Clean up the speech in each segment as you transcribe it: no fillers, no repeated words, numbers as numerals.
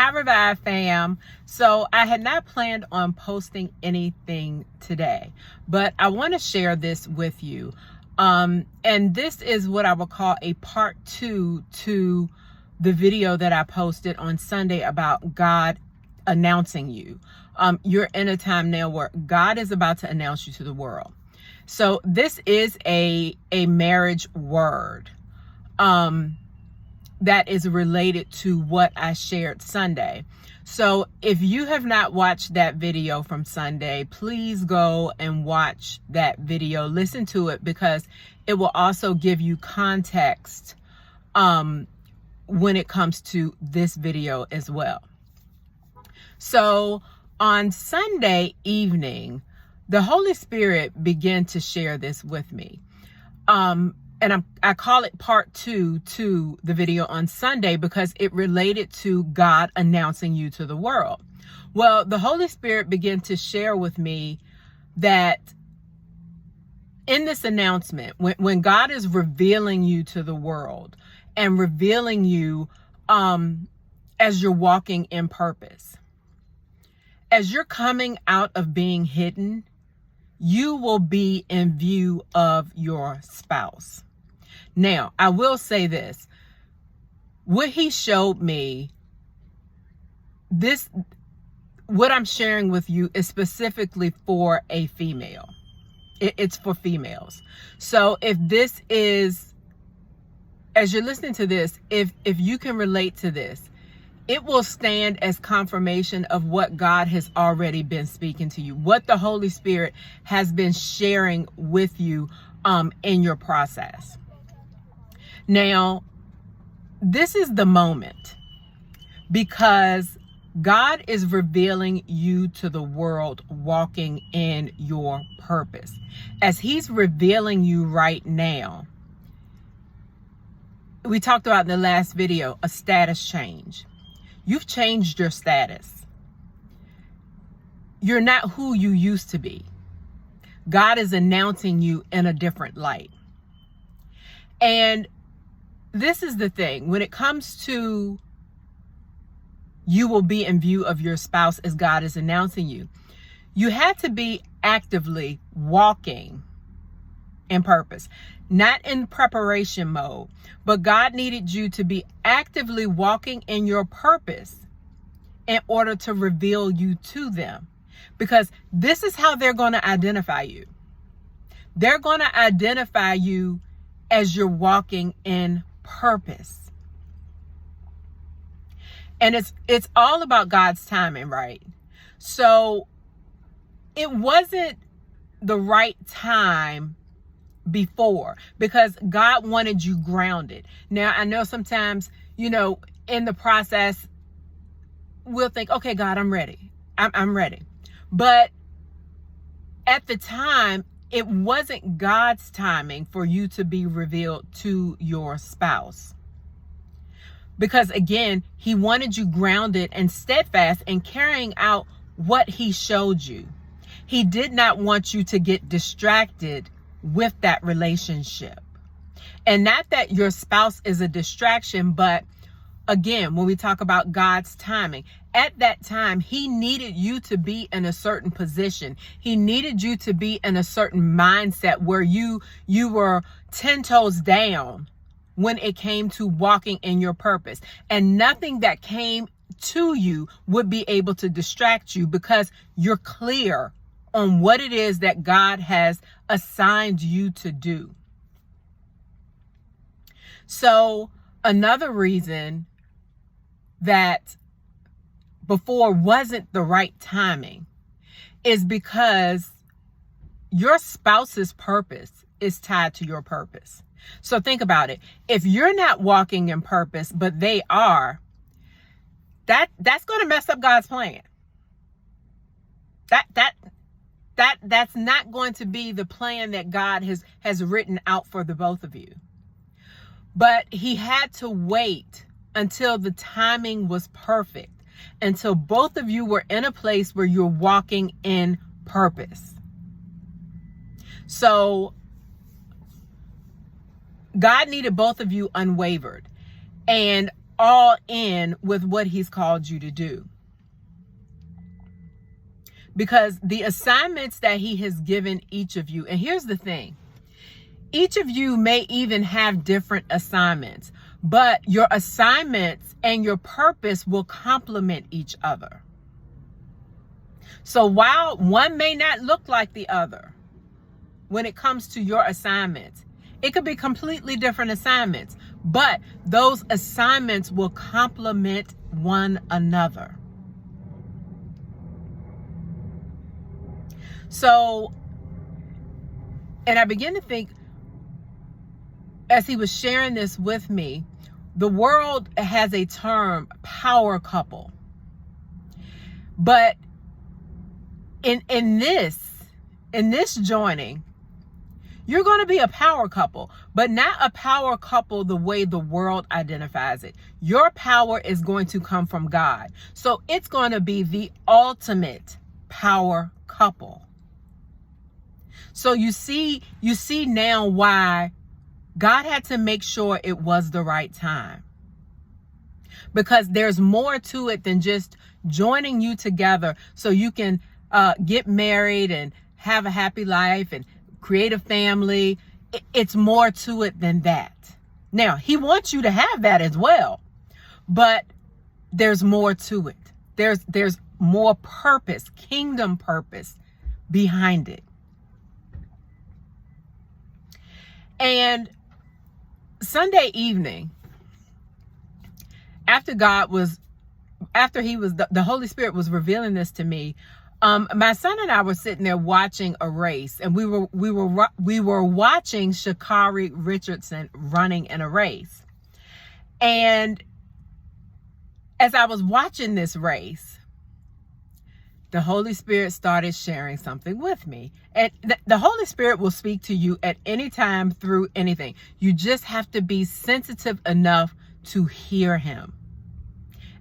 Hi, Revive fam. So I had not planned on posting anything today, but I want to share this with you. And this is what I would call a part 2 to the video that I posted on Sunday about God announcing you. You're in a time now where God is about to announce you to the world. So this is a marriage word. That is related to what I shared Sunday. So if you have not watched that video from Sunday, please go and watch that video. Listen to it because it will also give you context when it comes to this video as well. So on Sunday evening, the Holy Spirit began to share this with me. And I call it part 2 to the video on Sunday because it related to God announcing you to the world. Well, the Holy Spirit began to share with me that in this announcement, when God is revealing you to the world and revealing you as you're walking in purpose, as you're coming out of being hidden, you will be in view of your spouse. Now, I will say this. What he showed me, what I'm sharing with you is specifically for a female. It's for females. So if this is, as you're listening to this, if you can relate to this, it will stand as confirmation of what God has already been speaking to you, what the Holy Spirit has been sharing with you in your process. Now, this is the moment because God is revealing you to the world walking in your purpose. As he's revealing you right now, we talked about in the last video, a status change. You've changed your status. You're not who you used to be. God is announcing you in a different light. And this is the thing, when it comes to you will be in view of your spouse as God is announcing you, you had to be actively walking in purpose, not in preparation mode, but God needed you to be actively walking in your purpose in order to reveal you to them, because this is how they're going to identify you. They're going to identify you as you're walking in purpose. And it's all about God's timing, right? So it wasn't the right time before because God wanted you grounded. Now, I know sometimes, in the process, we'll think, okay, God, I'm ready. I'm ready. But at the time, it wasn't God's timing for you to be revealed to your spouse. Because again, he wanted you grounded and steadfast in carrying out what he showed you. He did not want you to get distracted with that relationship. And not that your spouse is a distraction, but again, when we talk about God's timing, at that time, he needed you to be in a certain position. He needed you to be in a certain mindset where you were 10 toes down when it came to walking in your purpose. And nothing that came to you would be able to distract you because you're clear on what it is that God has assigned you to do. So another reason that before wasn't the right timing is because your spouse's purpose is tied to your purpose. So think about it. If you're not walking in purpose, but they are, that's going to mess up God's plan. That's not going to be the plan that God has written out for the both of you. But he had to wait until the timing was perfect, until both of you were in a place where you're walking in purpose. So God needed both of you unwavered. And all in with what he's called you to do. Because the assignments that he has given each of you, and here's the thing, each of you may even have different assignments, but your assignments and your purpose will complement each other. So while one may not look like the other when it comes to your assignments, it could be completely different assignments, but those assignments will complement one another. So, and I begin to think, as he was sharing this with me, the world has a term, power couple. But in this joining, you're going to be a power couple, but not a power couple the way the world identifies it. Your power is going to come from God. So it's going to be the ultimate power couple. So you see now why God had to make sure it was the right time. Because there's more to it than just joining you together so you can get married and have a happy life and create a family. It's more to it than that. Now, he wants you to have that as well, but there's more to it. There's more purpose, kingdom purpose behind it. And Sunday evening, after the Holy Spirit was revealing this to me, my son and I were sitting there watching a race, and we were watching Sha'Carri Richardson running in a race. And as I was watching this race, the Holy Spirit started sharing something with me. And the Holy Spirit will speak to you at any time through anything. You just have to be sensitive enough to hear him.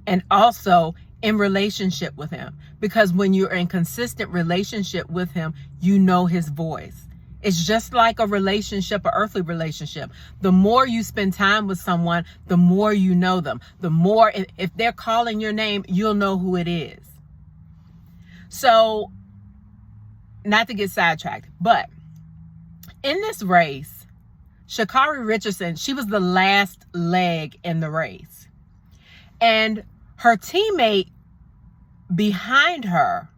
And also in relationship with him. Because when you're in consistent relationship with him, you know his voice. It's just like a relationship, an earthly relationship. The more you spend time with someone, the more you know them. The more, if they're calling your name, you'll know who it is. So, not to get sidetracked, but in this race, Sha'Carri Richardson, she was the last leg in the race. And her teammate behind her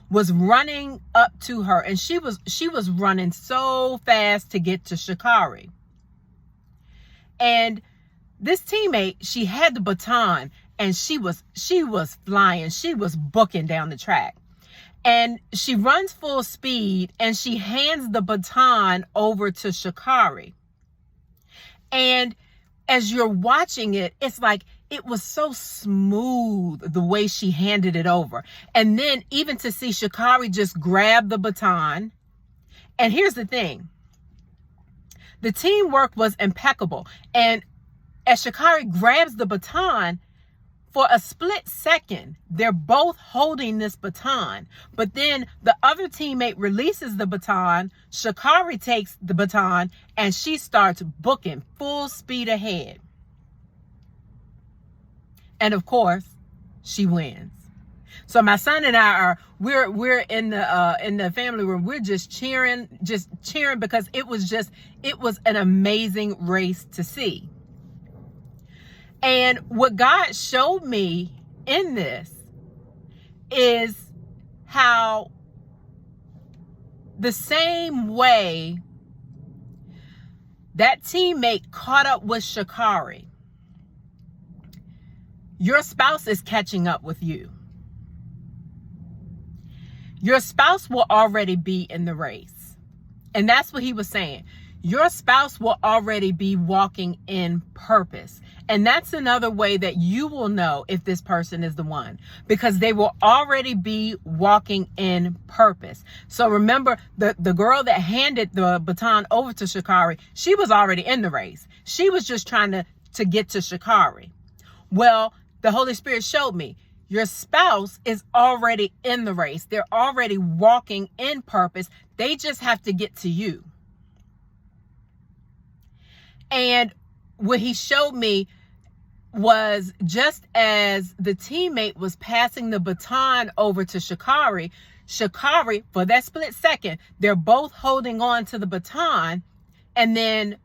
was running up to her, and she was running so fast to get to Sha'Carri. And this teammate, she had the baton, and she was flying. She was booking down the track. And she runs full speed, and she hands the baton over to Sha'Carri. And as you're watching it, it's like it was so smooth the way she handed it over. And then even to see Sha'Carri just grab the baton. And here's the thing. The teamwork was impeccable. And as Sha'Carri grabs the baton, for a split second, they're both holding this baton. But then the other teammate releases the baton. Sha'Carri takes the baton and she starts booking full speed ahead. And of course, she wins. So my son and I we're in the family room. We're just cheering because it was an amazing race to see. And what God showed me in this is how the same way that teammate caught up with Sha'Carri, your spouse is catching up with you. Your spouse will already be in the race. And that's what he was saying. Your spouse will already be walking in purpose. And that's another way that you will know if this person is the one, because they will already be walking in purpose. So remember, the girl that handed the baton over to Sha'Carri, she was already in the race. She was just trying to get to Sha'Carri. Well, the Holy Spirit showed me your spouse is already in the race. They're already walking in purpose. They just have to get to you. And what he showed me was just as the teammate was passing the baton over to Sha'Carri, for that split second, they're both holding on to the baton, and then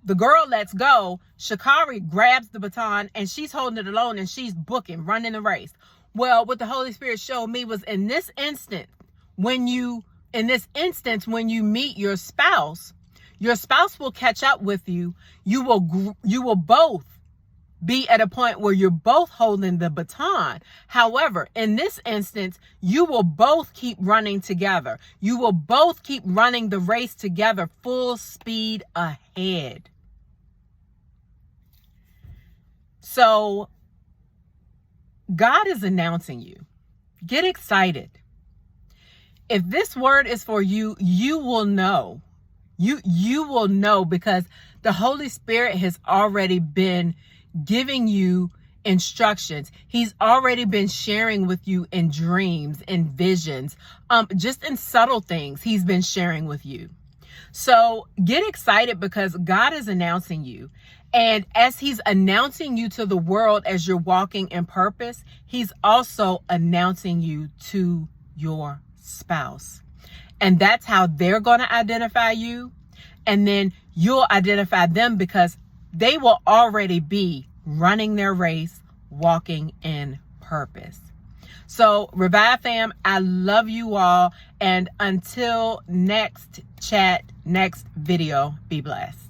the girl lets go. Sha'Carri grabs the baton and she's holding it alone and she's running the race. Well, what the Holy Spirit showed me was in this instance, when you meet your spouse will catch up with you. You will both be at a point where you're both holding the baton. However, in this instance, you will both keep running together. You will both keep running the race together, full speed ahead. So God is announcing you. Get excited. If this word is for you, you will know. You will know, because the Holy Spirit has already been giving you instructions. He's already been sharing with you in dreams, in visions, just in subtle things he's been sharing with you. So get excited, because God is announcing you. And as he's announcing you to the world as you're walking in purpose, he's also announcing you to your spouse. And that's how they're going to identify you. And then you'll identify them, because they will already be running their race, walking in purpose. So Revive fam, I love you all. And until next chat, next video, be blessed.